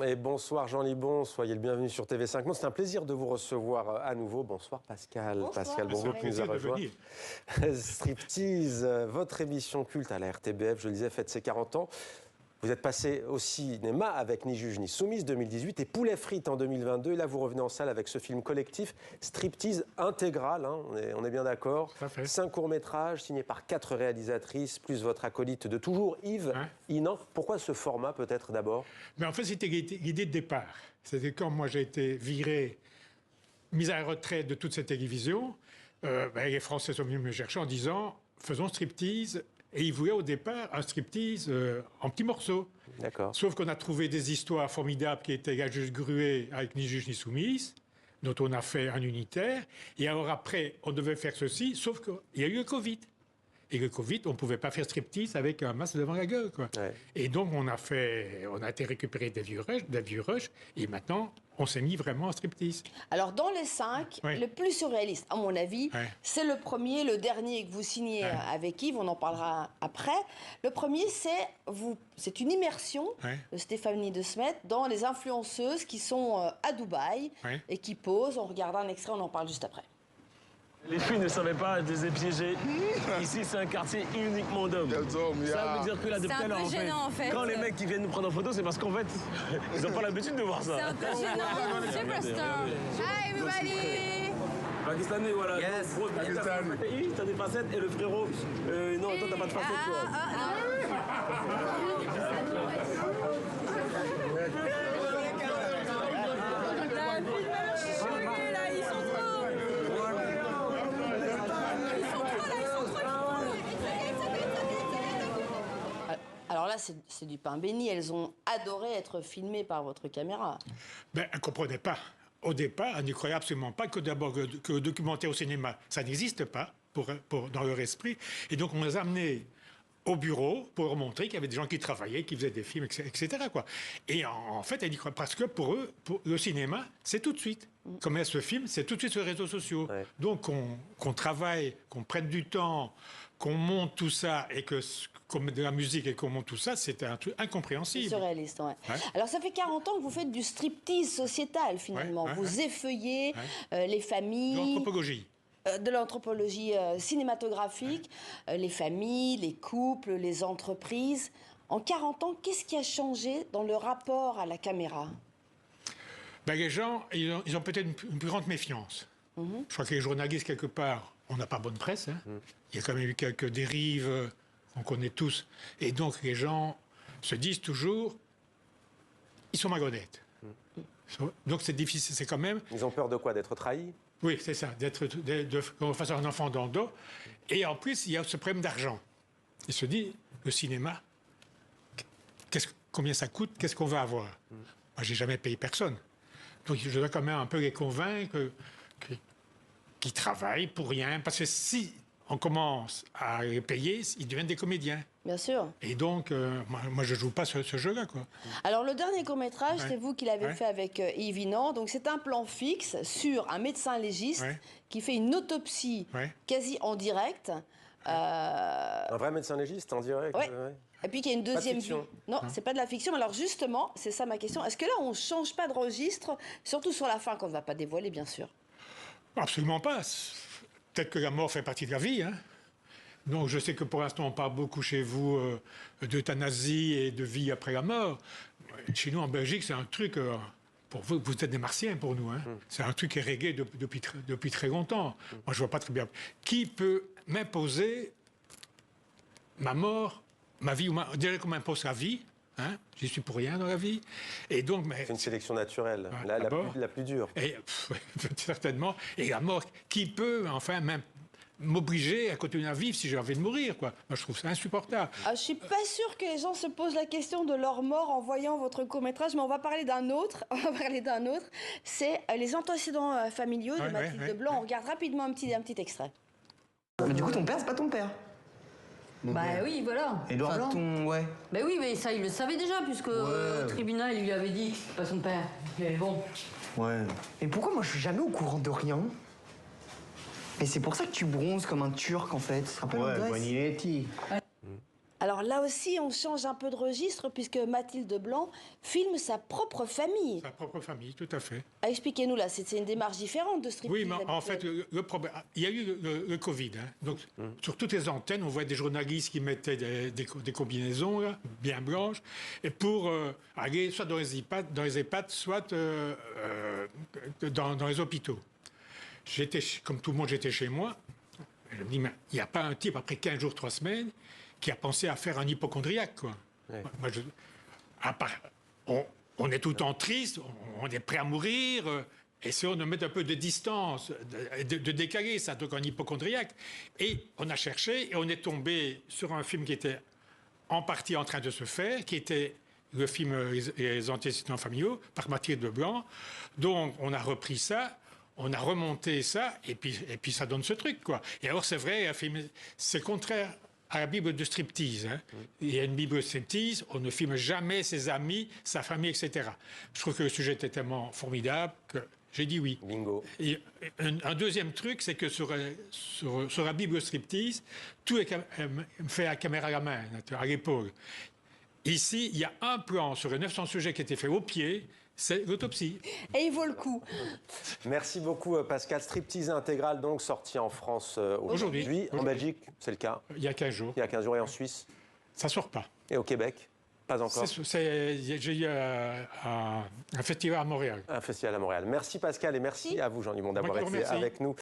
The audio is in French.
Et bonsoir Jean Libon, soyez le bienvenu sur TV5 Monde. C'est un plaisir de vous recevoir à nouveau. Bonsoir Pascal. Bonsoir. Pascal Bongo qui nous a rejoint. Striptease, votre émission culte à la RTBF, je le disais, fête ses 40 ans. Vous êtes passé au cinéma avec Ni juge ni soumise 2018 et Poulet frites en 2022. Et là, vous revenez en salle avec ce film collectif, Striptease intégral, hein, on est bien d'accord. 5 courts-métrages signés par 4 réalisatrices, plus votre acolyte de toujours, Yves Inan. Pourquoi ce format, peut-être, d'abord? Mais en fait, c'était l'idée de départ. C'était quand moi j'ai été viré, mis à la retraite de toute cette télévision, les Français sont venus me chercher en disant « faisons Striptease ». Et ils voulaient au départ un striptease en petits morceaux. D'accord. Sauf qu'on a trouvé des histoires formidables qui étaient La Juge Gruet avec Ni juge ni soumise, dont on a fait un unitaire. Et alors après, on devait faire ceci, sauf qu'il y a eu le Covid. Et le Covid, on ne pouvait pas faire striptease avec un masque devant la gueule, quoi. Ouais. Et donc, on a été récupérer des vieux rushs, et maintenant, on s'est mis vraiment en striptease. Alors, dans les 5, le plus surréaliste, à mon avis, c'est le premier, le dernier que vous signez avec Yves, on en parlera après. Le premier, c'est une immersion de Stéphanie De Smet dans les influenceuses qui sont à Dubaï et qui posent. On regarde un extrait, on en parle juste après. Les filles ne savaient pas, je les ai piégées. Ici, c'est un quartier uniquement d'hommes. Ça veut dire que là, depuis tout à l'heure, en fait, quand les mecs qui viennent nous prendre en photo, c'est parce qu'en fait, ils n'ont pas l'habitude de voir ça. C'est un peu gênant. Superstar. Hi, everybody. Pakistanais, voilà. Yes. Gros, Pakistanais. T'as des facettes et le frérot. Non, toi, t'as pas de facettes, toi. Alors là, c'est du pain béni. Elles ont adoré être filmées par votre caméra. Ben, elles ne comprenaient pas. Au départ, elles n'y croyaient absolument pas que d'abord que le documentaire au cinéma, ça n'existe pas dans leur esprit. Et donc, on les a amenés au bureau pour leur montrer qu'il y avait des gens qui travaillaient, qui faisaient des films, etc. quoi. Et en fait, elles n'y croient parce que pour eux, le cinéma, c'est tout de suite. Comme elles se filment, c'est tout de suite sur les réseaux sociaux. Ouais. Donc, qu'on travaille, qu'on prenne du temps, qu'on monte tout ça et qu'on met de la musique et qu'on monte tout ça, c'était un truc incompréhensible. C'est surréaliste, ouais. Alors, ça fait 40 ans que vous faites du striptease sociétal, finalement. Vous effeuillez les familles... L'anthropologie. De l'anthropologie cinématographique, les familles, les couples, les entreprises. En 40 ans, qu'est-ce qui a changé dans le rapport à la caméra? Ben, les gens, ils ont peut-être une plus grande méfiance. Je crois que les journalistes, quelque part, on n'a pas bonne presse. Hein. Il y a quand même eu quelques dérives qu'on connaît tous. Et donc, les gens se disent toujours, ils sont malhonnêtes. Donc, c'est difficile, c'est quand même... Ils ont peur de quoi? D'être trahis? Oui, c'est ça, qu'on fasse un enfant dans le dos. Et en plus, il y a ce problème d'argent. Il se dit, le cinéma, combien ça coûte, qu'est-ce qu'on va avoir? Moi, j'ai jamais payé personne. Donc, je dois quand même un peu les convaincre qu'ils travaillent pour rien. Parce que si on commence à les payer, ils deviennent des comédiens. Bien sûr. Et donc, moi, je ne joue pas ce jeu-là, quoi. Alors, le dernier court-métrage, c'est vous qui l'avez fait avec Yves Inan. Donc, c'est un plan fixe sur un médecin légiste qui fait une autopsie quasi en direct. Un vrai médecin légiste en direct. Et puis qu'il y a une deuxième vie. Non, c'est pas de la fiction. Mais alors, justement, c'est ça ma question. Est-ce que là, on ne change pas de registre, surtout sur la fin, qu'on ne va pas dévoiler, bien sûr? Absolument pas. Peut-être que la mort fait partie de la vie, hein. Donc, je sais que pour l'instant, on parle beaucoup chez vous d'euthanasie et de vie après la mort. Chez nous, en Belgique, c'est un truc... pour vous, vous êtes des martiens pour nous, hein. C'est un truc qui est réglé depuis très longtemps. Moi, je vois pas très bien. Qui peut m'imposer ma mort, ma vie, déjà qu'on m'impose la vie, hein, je suis pour rien dans la vie. Et donc, c'est une sélection naturelle, la plus dure. Et, certainement. Et la mort, qui peut, enfin, m'obliger à continuer à vivre si j'ai envie de mourir, quoi. Moi, je trouve ça insupportable. Je suis pas sûre que les gens se posent la question de leur mort en voyant votre court-métrage, mais on va parler d'un autre. C'est les antécédents familiaux de Mathilde Blanc. On regarde rapidement un petit extrait. Mais du coup, ton père, c'est pas ton père. Bah oui, voilà. Édouard Blanc. Bah oui, mais ça, il le savait déjà, puisque au tribunal, il lui avait dit que c'est pas son père. Mais bon. Ouais. Et pourquoi moi, je suis jamais au courant de rien? Mais c'est pour ça que tu bronzes comme un Turc, en fait. Ouais, Guaninetti. Alors là aussi, on change un peu de registre puisque Mathilde Blanc filme sa propre famille. Sa propre famille, tout à fait. Expliquez-nous là, c'est une démarche différente de striptease. Oui, mais en fait, le problème, il y a eu le Covid. Hein. Donc, sur toutes les antennes, on voit des journalistes qui mettaient des combinaisons là, bien blanches, et pour aller soit dans les EHPAD, soit dans les hôpitaux. Comme tout le monde, j'étais chez moi. Je me dis, mais il n'y a pas un type, après 15 jours, 3 semaines, qui a pensé à faire un hypochondriaque, quoi. Ouais. Moi, on est tout le temps triste, on est prêt à mourir, essayons de mettre un peu de distance, de décaler ça, donc un hypochondriaque. Et on a cherché et on est tombé sur un film qui était en partie en train de se faire, qui était le film Les antécédents familiaux, par Mathilde Blanc. Donc, on a repris ça. On a remonté ça, et puis ça donne ce truc, quoi. Et alors, c'est vrai, c'est contraire à la Bible de striptease. Hein. Il y a une Bible de striptease, on ne filme jamais ses amis, sa famille, etc. Je trouve que le sujet était tellement formidable que j'ai dit oui. Bingo. Et un deuxième truc, c'est que sur la Bible striptease, tout est fait à caméra à la main, à l'épaule. Ici, il y a un plan sur les 900 sujets qui a été fait au pied, c'est l'autopsie. Et il vaut le coup. Merci beaucoup, Pascal. Striptease intégral, donc, sorti en France aujourd'hui. En Belgique, c'est le cas. Il y a 15 jours. Il y a 15 jours. Et en Suisse? Ça ne sort pas. Et au Québec? Pas encore. J'ai eu un festival à Montréal. Un festival à Montréal. Merci, Pascal, et merci à vous, Jean Dumont, d'avoir été avec nous.